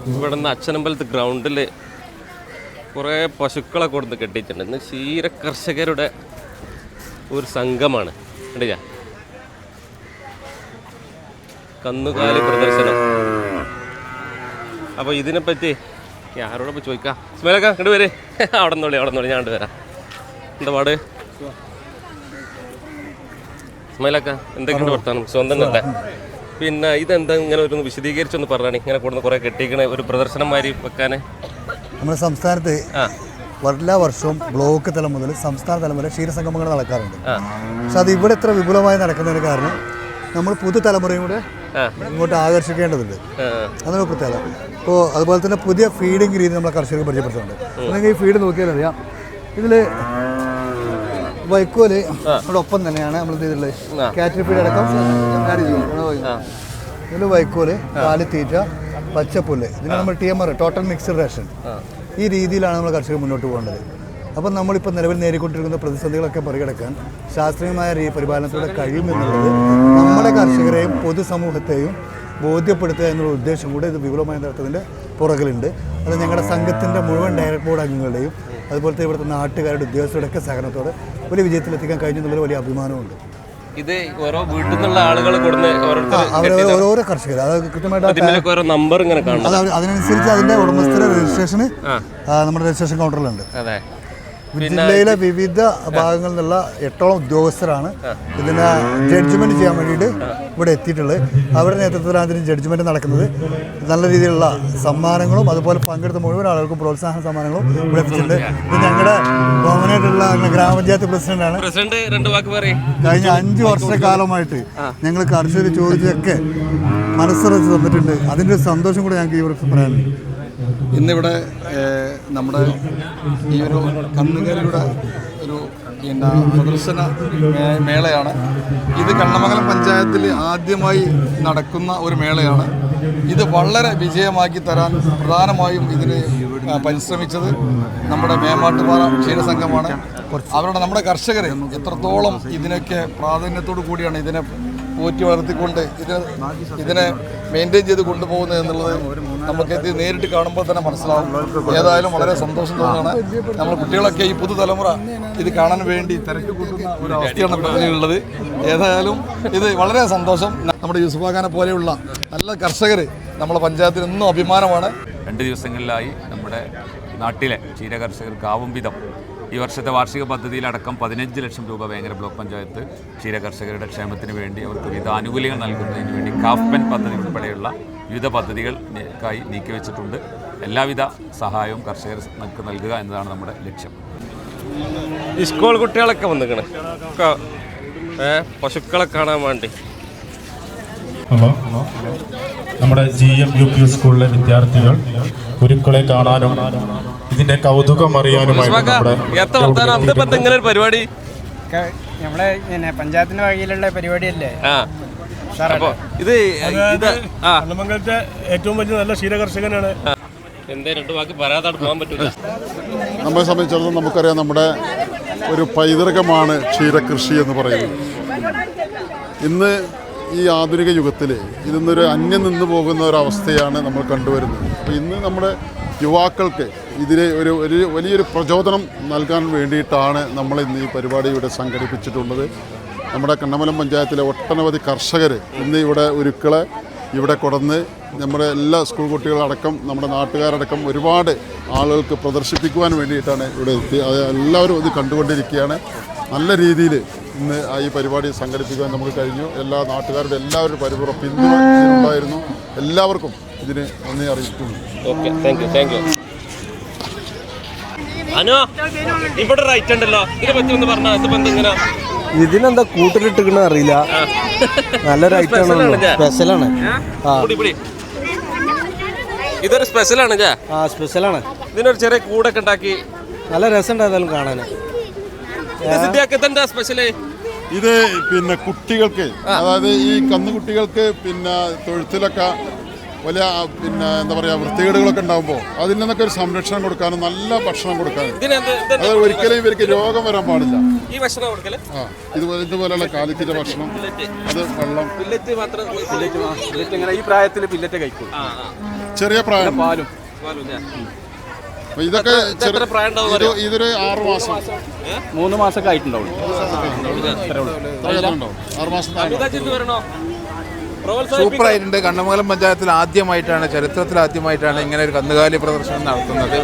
ഇവിടെ നിന്ന് അച്ഛനമ്പലത്ത് ഗ്രൗണ്ടിൽ കുറേ പശുക്കളെ കൊടുത്ത് കെട്ടിയിട്ടുണ്ട്. ഇന്ന് ക്ഷീര കർഷകരുടെ ഒരു സംഘമാണ്. കണ്ടില്ല, കന്നുകാലി പ്രദർശനം. അപ്പോൾ ഇതിനെപ്പറ്റി ആരോടൊപ്പം ചോദിക്കാം. സ്മേലക്ക കണ്ടു വരെ, അവിടെ നിന്നോളി ഞാൻ കണ്ടു വരാം. എന്താ പാട് സ്മൈലക്ക, എന്തൊക്കെയുണ്ട് വർത്താനം? സ്വന്തം തന്നെ. പിന്നെ ഇതെന്താ ഇങ്ങനെ ഒരു വിശദീകരിച്ചൊന്ന് പറഞ്ഞാണ് ഇങ്ങനെ കൊടുന്ന് കുറേ കെട്ടിക്കണ ഒരു പ്രദർശനം മാതിരി വെക്കാൻ? നമ്മുടെ സംസ്ഥാനത്ത് എല്ലാ വർഷവും ബ്ലോക്ക് തലം മുതൽ സംസ്ഥാന തലം വരെ ക്ഷീരസംഗമങ്ങൾ നടക്കാറുണ്ട്. പക്ഷെ അത് ഇവിടെ ഇത്ര വിപുലമായി നടക്കുന്നതിന് കാരണം നമ്മൾ പുതുതലമുറയും കൂടെ ഇങ്ങോട്ട് ആകർഷിക്കേണ്ടതുണ്ട്. അതാണ് പ്രത്യേകത. ഇപ്പോൾ അതുപോലെ തന്നെ പുതിയ ഫീഡിങ് രീതി നമ്മളെ കർഷകർക്ക് പരിചയപ്പെടുത്തുന്നുണ്ട്. അല്ലെങ്കിൽ ഈ ഫീഡ് നോക്കിയാൽ അറിയാം, ഇതിൽ വൈക്കോല് ഒപ്പം തന്നെയാണ് നമ്മൾ ചെയ്തിട്ടുള്ളത്. കാറ്ററി ഫീഡ് അടക്കം ഇതിൽ വൈക്കോല്, കാലിത്തീറ്റ, പച്ചപ്പുല്ല്, ഇതിന് നമ്മൾ TMR ടോട്ടൽ മിക്സ്ഡ് റേഷൻ, ഈ രീതിയിലാണ് നമ്മൾ കർഷകർ മുന്നോട്ട് പോകേണ്ടത്. അപ്പം നമ്മളിപ്പോൾ നിലവിൽ നേരിക്കൊണ്ടിരിക്കുന്ന പ്രതിസന്ധികളൊക്കെ മറികടക്കാൻ ശാസ്ത്രീയമായ പരിപാലനത്തിലൂടെ കഴിയുമെന്നുള്ളത് നമ്മുടെ കർഷകരെയും പൊതുസമൂഹത്തെയും ബോധ്യപ്പെടുത്തുക എന്നുള്ള ഉദ്ദേശം കൂടെ ഇത് വിപുലമായി നടത്തുന്നതിൻ്റെ പുറകിലുണ്ട്. അത് ഞങ്ങളുടെ സംഘത്തിൻ്റെ മുഴുവൻ ഡയറക്ട് ബോർഡ് അംഗങ്ങളുടെയും അതുപോലത്തെ ഇവിടുത്തെ നാട്ടുകാരുടെ ഉദ്യോഗസ്ഥരുടെയൊക്കെ സഹകരണത്തോടെ വലിയ വിജയത്തിലെത്തിക്കാൻ കഴിഞ്ഞെന്നുള്ളൊരു വലിയ അഭിമാനമുണ്ട്. ഇത് ഓരോ വീട്ടിൽ നിന്നുള്ള ആളുകൾ കൊടുന്ന് ഓരോരോ കർഷകർ അത് കൃത്യമായിട്ട് നമ്പർ ഇങ്ങനെ കാണും. അതിനനുസരിച്ച് അതിൻ്റെ ഉടമസ്ഥരുടെ രജിസ്ട്രേഷന് നമ്മുടെ രജിസ്ട്രേഷൻ കൗണ്ടറിലുണ്ട്. ജില്ലയിലെ വിവിധ ഭാഗങ്ങളിൽ നിന്നുള്ള 8ഓളം ഉദ്യോഗസ്ഥരാണ് ഇതിനെ ജഡ്ജ്മെൻറ്റ് ചെയ്യാൻ വേണ്ടിയിട്ട് ഇവിടെ എത്തിയിട്ടുള്ളത്. അവരുടെ നേതൃത്വത്തിലാണ് ഇതിന് ജഡ്ജ്മെൻറ്റ് നടക്കുന്നത്. നല്ല രീതിയിലുള്ള സമ്മാനങ്ങളും അതുപോലെ പങ്കെടുത്ത മുഴുവൻ ആളുകൾക്കും പ്രോത്സാഹന സമ്മാനങ്ങളും ഇവിടെ എത്തിച്ചിട്ടുണ്ട്. ഇത് ഞങ്ങളുടെ ഗവൺമെൻറ്റായിട്ടുള്ള ഗ്രാമപഞ്ചായത്ത് പ്രസിഡന്റാണ്. കഴിഞ്ഞ 5 വർഷക്കാലമായിട്ട് ഞങ്ങൾ കർഷകർ ചോദിച്ചൊക്കെ മനസ്സറിച്ച് തന്നിട്ടുണ്ട്. അതിൻ്റെ ഒരു സന്തോഷം കൂടെ ഞങ്ങൾക്ക് ഈ വർഷം പറയാനുണ്ട്. ഇന്നിവിടെ നമ്മുടെ ഈ ഒരു കന്നുകാലിയുടെ ഒരു പ്രദർശന മേളയാണ്. ഇത് കണ്ണമംഗലം പഞ്ചായത്തിൽ ആദ്യമായി നടക്കുന്ന ഒരു മേളയാണ്. ഇത് വളരെ വിജയമാക്കി തരാൻ പ്രധാനമായും ഇതിന് പരിശ്രമിച്ചത് നമ്മുടെ മേമാട്ടുപാറ ക്ഷീരസംഘമാണ്. നമ്മുടെ കർഷകർ എത്രത്തോളം ഇതിനൊക്കെ പ്രാധാന്യത്തോടു കൂടിയാണ് ഇതിനെ പോറ്റി വളർത്തിക്കൊണ്ട് ഇതിനെ മെയിൻറ്റെയിൻ ചെയ്ത് കൊണ്ടുപോകുന്നത് എന്നുള്ളത് നമുക്ക് ഇത് നേരിട്ട് കാണുമ്പോൾ തന്നെ മനസ്സിലാവും. ഏതായാലും വളരെ സന്തോഷം തോന്നുകയാണ്. നമ്മുടെ കുട്ടികളൊക്കെ ഈ പുതുതലമുറ ഇത് കാണാൻ വേണ്ടി തിരക്ക് കൂട്ടുന്ന ഒരു അവസ്ഥയാണ് പറഞ്ഞുള്ളത്. ഏതായാലും ഇത് വളരെ സന്തോഷം. നമ്മുടെ യൂസുഫാഖാനെ പോലെയുള്ള നല്ല കർഷകർ നമ്മുടെ പഞ്ചായത്തിന് എന്നും അഭിമാനമാണ്. 2 ദിവസങ്ങളിലായി നമ്മുടെ നാട്ടിലെ ക്ഷീര കർഷകർക്ക് ആവും വിധം ഈ വർഷത്തെ വാർഷിക പദ്ധതിയിലടക്കം 15 ലക്ഷം രൂപ വേങ്ങര ബ്ലോക്ക് പഞ്ചായത്ത് ക്ഷീര കർഷകരുടെ ക്ഷേമത്തിന് വേണ്ടി അവർക്ക് വിവിധ ആനുകൂല്യങ്ങൾ നൽകുന്നതിന് വേണ്ടി കാഫ്പെൻ പദ്ധതി ഉൾപ്പെടെയുള്ള വിവിധ പദ്ധതികൾക്കായി നീക്കിവെച്ചിട്ടുണ്ട്. എല്ലാവിധ സഹായവും കർഷകർക്ക് നൽകുക എന്നതാണ് നമ്മുടെ ലക്ഷ്യം. ഈ സ്കൂൾ കുട്ടികളൊക്കെ വന്നിക്കണേ പശുക്കളെ കാണാൻ വേണ്ടി. നമ്മുടെ GM UP സ്കൂളിലെ വിദ്യാർത്ഥികൾ കുരുക്കളെ കാണാനും ഇതിന്റെ കൗതുകം അറിയാനുമായി പരിപാടി നമ്മളെ പഞ്ചായത്തിന്റെ വകയിലുള്ള പരിപാടിയല്ലേ. ഇത് കണ്ണമംഗലത്തെ ഏറ്റവും വലിയ നല്ല ക്ഷീരകർഷകനാണ്. എന്തേ 2 വാക്ക് പറയാതെ പോകാൻ പറ്റില്ല. നമ്മെ സംബന്ധിച്ചിടത്തോളം നമുക്കറിയാം, നമ്മുടെ ഒരു പൈതൃകമാണ് ക്ഷീരകൃഷി എന്ന് പറയുന്നത്. ഇന്ന് ഈ ആധുനിക യുഗത്തിൽ ഇതിന്നൊരു അന്യം നിന്ന് പോകുന്ന ഒരവസ്ഥയാണ് നമ്മൾ കണ്ടുവരുന്നത്. അപ്പോൾ ഇന്ന് നമ്മുടെ യുവാക്കൾക്ക് ഇതിന് ഒരു വലിയൊരു പ്രചോദനം നൽകാൻ വേണ്ടിയിട്ടാണ് നമ്മൾ ഇന്ന് ഈ പരിപാടി ഇവിടെ സംഘടിപ്പിച്ചിട്ടുള്ളത്. നമ്മുടെ കണ്ണമംഗലം പഞ്ചായത്തിലെ ഒട്ടനവധി കർഷകർ ഇന്ന് ഇവിടെ ഉരുക്കളെ ഇവിടെ കൊടന്ന് നമ്മുടെ എല്ലാ സ്കൂൾ കുട്ടികളടക്കം നമ്മുടെ നാട്ടുകാരടക്കം ഒരുപാട് ആളുകൾക്ക് പ്രദർശിപ്പിക്കുവാൻ വേണ്ടിയിട്ടാണ് ഇവിടെ എത്തി. അത് എല്ലാവരും ഇത് കണ്ടുകൊണ്ടിരിക്കുകയാണ്. നല്ല രീതിയിൽ ഇന്ന് ഈ പരിപാടി സംഘടിപ്പിക്കാൻ നമുക്ക് കഴിഞ്ഞു. എല്ലാ നാട്ടുകാരുടെ എല്ലാവരും പരിപൂർണ്ണ പിന്തുണ ഉണ്ടായിരുന്നു. എല്ലാവർക്കും ഇതിന് നന്ദി അറിയിക്കുന്നു. ഇവിടെ റൈറ്റ് ഉണ്ടല്ലോ, ഇതിനെ പറ്റി ഒന്ന് പറഞ്ഞാൽ ഇതിനെന്താ കൂട്ടിലിട്ടിക്കണ അറിയില്ല. നല്ലൊരു ഐറ്റമാണ്, സ്പെഷ്യലാണ്. ഇതൊരു സ്പെഷ്യലാണ്. സ്പെഷ്യലാണ്. ഇതിനൊരു ചെറിയ കൂടൊക്കെ ഉണ്ടാക്കി നല്ല രസമുണ്ടായാലും കാണാൻ. ഇത് പിന്നെ കുട്ടികൾക്ക്, അതായത് ഈ കന്നുകുട്ടികൾക്ക് പിന്നെ തൊഴുത്തിലൊക്കെ വലിയ പിന്നെ എന്താ പറയുക വൃത്തികേടുകളൊക്കെ ഉണ്ടാകുമ്പോൾ അതിൽ നിന്നൊക്കെ ഒരു സംരക്ഷണം കൊടുക്കാനും നല്ല ഭക്ഷണം കൊടുക്കാനും അത് ഒരിക്കലും ഇവർക്ക് രോഗം വരാൻ പാടില്ല. ഈ ഭക്ഷണം കൊടുക്കല് ഇതുപോലെയുള്ള കാലിത്തീറ്റ ഭക്ഷണം, അത് വെള്ളം, ഈ പ്രായത്തിൽ പില്ലറ്റ് കഴിക്കും. ചെറിയ പ്രായം പാലും. ഇതൊക്കെ ഇതൊരു 6 മാസം 3 മാസമൊക്കെ ആയിട്ടുണ്ടാവും. 6 മാസം. സൂപ്പറായിട്ടുണ്ട്. കണ്ണമംഗലം പഞ്ചായത്തിൽ ആദ്യമായിട്ടാണ്, ചരിത്രത്തിൽ ആദ്യമായിട്ടാണ് ഇങ്ങനെ ഒരു കന്നുകാലി പ്രദർശനം നടത്തുന്നത്.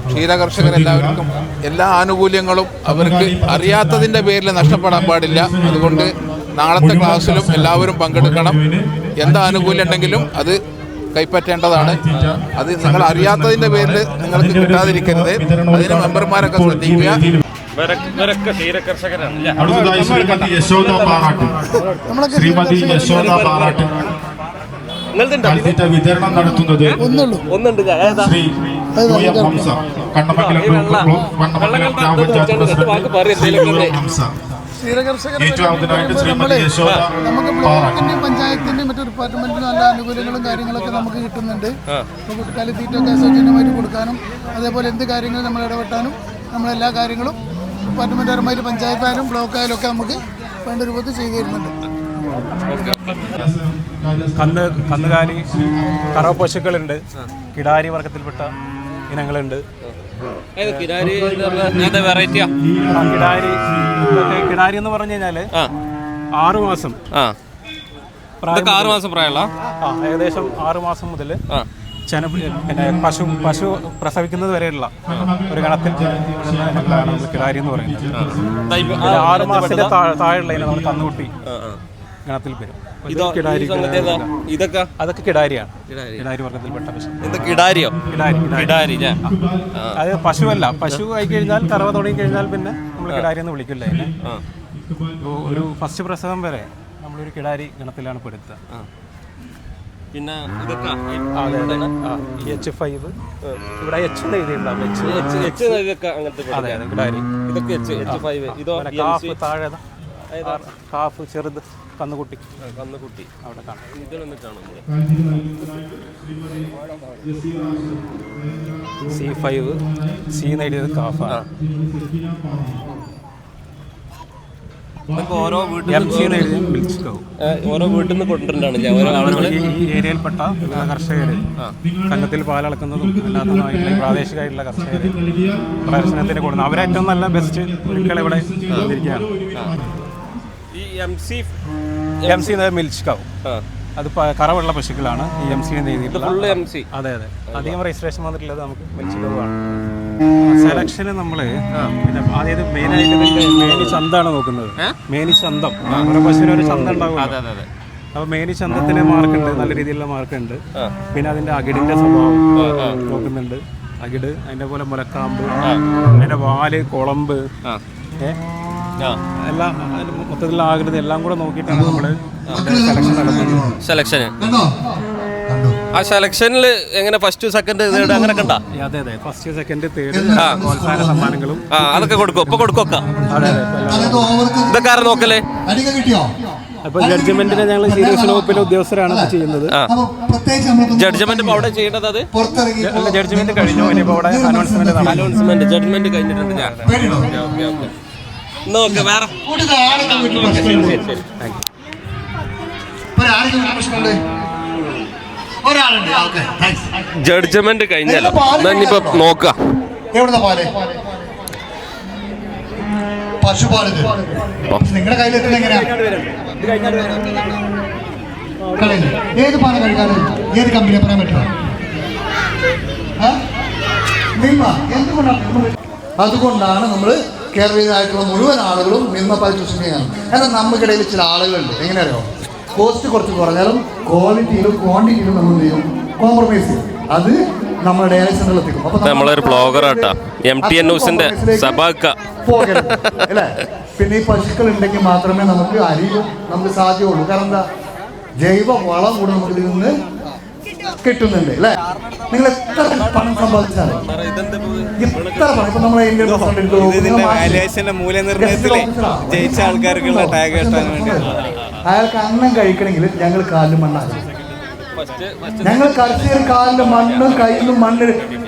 ക്ഷീരകർഷകർ എല്ലാവർക്കും എല്ലാ ആനുകൂല്യങ്ങളും അവർക്ക് അറിയാത്തതിൻ്റെ പേരിൽ നഷ്ടപ്പെടാൻ പാടില്ല. അതുകൊണ്ട് നാളത്തെ ക്ലാസ്സിലും എല്ലാവരും പങ്കെടുക്കണം. എന്ത് ആനുകൂല്യം ഉണ്ടെങ്കിലും അത് കൈപ്പറ്റേണ്ടതാണ്. അത് നിങ്ങൾ അറിയാത്തതിൻ്റെ പേരിൽ നിങ്ങൾക്ക് കിട്ടാതിരിക്കരുത്. അതിന് മെമ്പർമാരൊക്കെ ശ്രദ്ധിക്കുക. അടുത്തതായി ശ്രീമതി യശോദ പാറാട്ട്, ശ്രീമതി യശോദ പാറാട്ട് കാലിത്തീറ്റ വിതരണം നടത്തുന്നത് ശ്രീ ഹംസ, കണ്ണമംഗലം ഗ്രാമപഞ്ചായത്ത് പ്രസിഡന്റ് ഹംസ. നമുക്ക് ബ്ലോക്കിന്റെയും പഞ്ചായത്തിന്റെയും മറ്റു ഡിപ്പാർട്ട്മെന്റിനും നല്ല ആനുകൂല്യങ്ങളും കാര്യങ്ങളൊക്കെ നമുക്ക് കിട്ടുന്നുണ്ട്. കുട്ടിക്കാലി തീറ്റൊക്കെ സൗജന്യമായിട്ട് കൊടുക്കാനും അതേപോലെ എന്ത് കാര്യങ്ങളും നമ്മൾ ഇടപെട്ടാനും നമ്മളെല്ലാ കാര്യങ്ങളും ഡിപ്പാർട്ട്മെന്റുപരമായിട്ട് പഞ്ചായത്തായാലും ബ്ലോക്കായാലും ഒക്കെ നമുക്ക് വേണ്ട രൂപത്തിൽ ചെയ്തു തരുന്നുണ്ട്. കന്നുകാലി കറവ പശുക്കളുണ്ട്, കിടാരി വർഗത്തിൽപ്പെട്ട ഇനങ്ങളുണ്ട്. കിടാരി എന്ന് പറഞ്ഞു കഴിഞ്ഞാല് 6 മാസം പ്രായമുള്ള ഏകദേശം 6 മാസം മുതൽ പിന്നെ പശു പ്രസവിക്കുന്നത് വരെയുള്ള ഒരു ഗണത്തിൽ നമ്മൾ കിടാരി എന്ന് പറയുന്നത്. 6 മാസത്തിന്റെ താഴെയുള്ള ഇനം നമ്മൾ കന്നുകുട്ടി ഗണത്തിൽ വരും. അതൊക്കെ കിടാരിയാണ്, കിടാരി വർഗത്തിൽപ്പെട്ട പശു. അത് പശുവല്ല. പശു ആയി കഴിഞ്ഞാൽ കറവ തുടങ്ങി കഴിഞ്ഞാൽ പിന്നെ നമ്മൾ കിടാരി എന്ന് വിളിക്കില്ല. അതിനെ ഒരു ഫസ്റ്റ് പ്രസവം വരെ നമ്മളൊരു കിടാരി ഗണത്തിലാണ് പെടുത്തുക. പിന്നെ H5 ഇവിടെ H എഴുതിയിട്ടുണ്ടാവും. അതെ അതെ, കിടാരി. കാഫ് താഴെ, കാഫ് ചെറുത് കന്നുകുട്ടി അവിടെ കാണാം. C5 C എഴുതിയത് കാഫാണ്. ഓരോ വീട്ടിൽ നിന്ന് കൊണ്ടുവരണ്ടാണ് ഓരോ ആളുകൾ ഈ ഏരിയയിൽപ്പെട്ട കർഷകർ സംഘത്തിൽ പാലളക്കുന്നതും അല്ലാത്തതുമായിട്ടുള്ള പ്രാദേശികമായിട്ടുള്ള കർഷകർ പ്രദർശനത്തിന് കൊടുക്കുന്നത്. അവരേറ്റവും നല്ല ബെസ്റ്റ് ഒരിക്കലും ഇവിടെ വന്നിരിക്കുകയാണ്. ഈ MC മിൽച്ച് കൗ, അത് കറവുള്ള പശുക്കളാണ് ഈ MC എന്ന് എഴുതിയിട്ടുള്ളത്. അതെ അതെ, അധികം രജിസ്ട്രേഷൻ വന്നിട്ടുള്ളത് നമുക്ക് മിൽച്ച് കൗ ആണ്. സെലക്ഷന് നമ്മൾ പിന്നെ അതായത് മെയിനായിട്ട് മേനി ചന്താണ് നോക്കുന്നത്. മേനി ചന്തം, ഓരോ പശുവിന് ഒരു ചന്തം ഉണ്ടാവും. അപ്പോൾ മേനി ചന്തത്തിന് മാർക്കുണ്ട്, നല്ല രീതിയിലുള്ള മാർക്കുണ്ട്. പിന്നെ അതിൻ്റെ അകിടിൻ്റെ സ്വഭാവം നോക്കുന്നുണ്ട്. അകിട്, അതിൻ്റെ പോലെ മുലക്കാമ്പ്, അതിൻ്റെ വാല്, കുളമ്പ്, എല്ലാം മൊത്തത്തിലുള്ള ആകൃതി എല്ലാം കൂടെ നോക്കിയിട്ടാണ് നമ്മൾ സെലക്ഷന്. ആ സെലക്ഷനിൽ എങ്ങനെ ഫസ്റ്റ് സെക്കൻഡ് തേർഡ് അങ്ങനെ കണ്ട? അതെ അതെ, ഫസ്റ്റ് സെക്കൻഡ് തേർഡ് പ്രോത്സാഹന സമ്മാനങ്ങളും അതൊക്കെ കൊടുക്കും. ഇപ്പൊ കൊടുക്കൊക്കെ ഇതൊക്കെ ആരും നോക്കല്ലേ? അപ്പൊ ജഡ്ജ്മെന്റിനെ ഞങ്ങൾ സീരിയസ് വകുപ്പിലെ ഉദ്യോഗസ്ഥരാണ് ചെയ്യുന്നത്. ജഡ്ജ്മെന്റ് അവിടെ ചെയ്യേണ്ടത് അത് ജഡ്ജ്മെന്റ് കഴിഞ്ഞു. ഇനിയിപ്പോൾ അവിടെ അനൗൺസ്മെന്റ് ജഡ്ജ്മെന്റ് കഴിഞ്ഞിട്ടുണ്ട്. ഞാൻ നോക്ക് വേറെ ജഡ്ജ്മെന്റ് കഴിഞ്ഞല്ലോ. ഇനിയിപ്പോ നോക്കാം പശുപാല് നിങ്ങളുടെ കയ്യിലെത്തുന്നത് എങ്ങനെയാ? ഏത് പാല കഴിക്കാനും ഏത് കമ്പനിയെ പറയാൻ പറ്റുമോ? അതുകൊണ്ടാണ് നമ്മൾ കേരളീയരായിട്ടുള്ള മുഴുവൻ ആളുകളും മിൽമ പാൽ ചൂസ് ചെയ്യണം. എന്നാൽ നമുക്കിടയിൽ ചില ആളുകളുണ്ട്, എങ്ങനെ അറിയോ? കോസ്റ്റ് കുറച്ച് കുറഞ്ഞാലും ക്വാളിറ്റിയിലും ക്വാണ്ടിറ്റിയിലും നമ്മൾ എന്ത് ചെയ്യും? കോംപ്രമൈസ് ചെയ്യും. അത് നമ്മുടെ ഡയാലിസിസ് സെന്ററിൽ എത്തിക്കും. അപ്പൊ നമ്മളൊരു ബ്ലോഗറാട്ടാ, MTN ന്യൂസിന്റെ സബാക്ക അല്ലേ? പിന്നെ ഈ പശുക്കൾ ഉണ്ടെങ്കിൽ മാത്രമേ നമുക്ക് അരിയും നമുക്ക് സാധ്യമുള്ളൂ. കാരണം എന്താ? ജൈവ വളം കൂടെ നമുക്ക് ഇതിൽ നിന്ന് കിട്ടുന്നുണ്ട് അല്ലേ? നിങ്ങൾ എത്ര പണം സമ്പാദിച്ചാൽ എത്ര പണം ഇപ്പൊ നമ്മളെ മൂല്യനിർണ്ണയത്തിലെ ജയിച്ച ആൾക്കാർക്കുള്ള ടാഗ് കിട്ടാൻ വേണ്ടി അയാൾക്ക് അന്നം കഴിക്കണമെങ്കിൽ ഞങ്ങൾ കാലും മണ്ണാകും. ഞങ്ങൾ കർഷകർ കാലിൻ്റെ മണ്ണും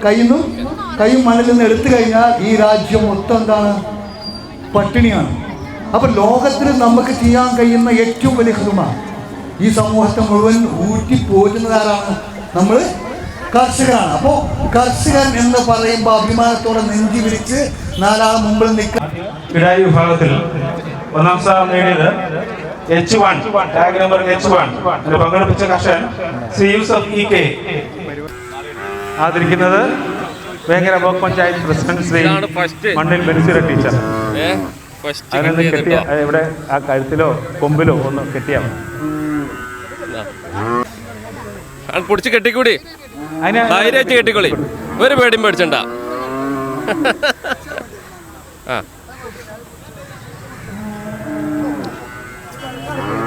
കൈയും മണ്ണിൽ നിന്ന് എടുത്തു കഴിഞ്ഞാൽ ഈ രാജ്യം മൊത്തം എന്താണ്? പട്ടിണിയാണ്. അപ്പം ലോകത്തിൽ നമുക്ക് ചെയ്യാൻ കഴിയുന്ന ഏറ്റവും വലിയ ഹിതമ ഈ സമൂഹത്തെ മുഴുവൻ ഊറ്റിപ്പോറ്റുന്നതാരാണ്? നമ്മൾ കർഷകരാണ്. അപ്പോൾ കർഷകൻ എന്ന് പറയുമ്പോൾ അഭിമാനത്തോടെ നെഞ്ചി വിരിച്ച് നാലാൾ മുമ്പിൽ നിൽക്കുക. കിടായി വിഭാഗത്തിൽ ഒന്നാം സ്ഥാനം നേടിയത് H1 ടാഗ് നമ്പർ H1 പങ്കെടുപ്പിച്ച കർഷകൻ ശ്രീ യൂസഫ് EK. ആദരിക്കുന്നത് Vengara block panchayat president Shri Mannil Benzira teacher. അതിനൊന്ന് കെട്ടിയ ഇവിടെ ആ കഴുത്തിലോ കൊമ്പിലോ ഒന്ന് കെട്ടിയാൽ പൊടിച്ച് കെട്ടിക്കൂടി, ധൈര്യമായിട്ട് കെട്ടിക്കോളി, ഒരു പേടിയും പേടിച്ചണ്ട.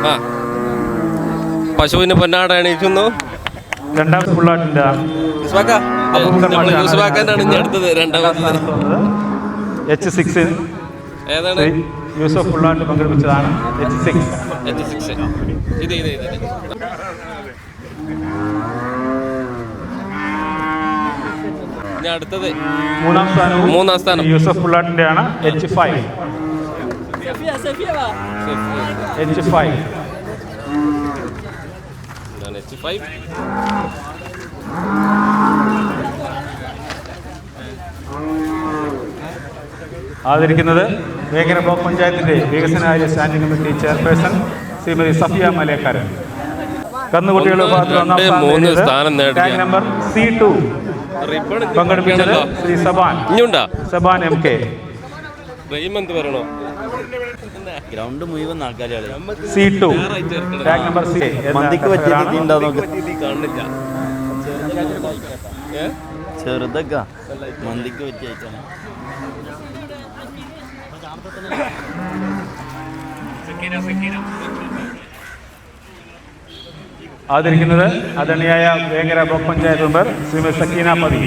ആ പശുവിന് പൊന്നാട അണിയിക്കുന്നു. രണ്ടാമത്തെ പുള്ളാട്ടിന്റെ യൂസുഫാക്കാനാണ് ഇനി അടുത്തത്. രണ്ടാമത് H6 ഏതാണ്? യൂസഫ് പുള്ളാട്ട് പങ്കെടുപ്പിച്ചതാണ് H6. ഇത് ഇനി അടുത്തത് മൂന്നാം സ്ഥാനം യൂസഫ് പുള്ളാട്ടിന്റെ ആണ് H5. ആദരിക്കുന്നത് വേങ്ങര ബ്ലോക്ക് പഞ്ചായത്തിന്റെ വികസനകാര്യ standing committee chairperson Shrimati Safiya Malekkaran. കന്നുകുട്ടികളുടെ വിഭാഗത്തിൽ ഒന്നാം സ്ഥാനം ടാഗ് നമ്പർ C2 പങ്കെടുപ്പിച്ചത് ശ്രീ സബാൻ MK. ഗ്രൗണ്ട് മുഴുവൻ ആൾക്കാരാണ്. C2 tag number C. മന്തിക്ക് ചെറുതൊക്കെ മന്തിക്ക് പറ്റിയായിട്ടാണ്. ആദരിക്കുന്നത് ആദരണീയായ Vengara block panchayat member Shrimati Sakeena പതി.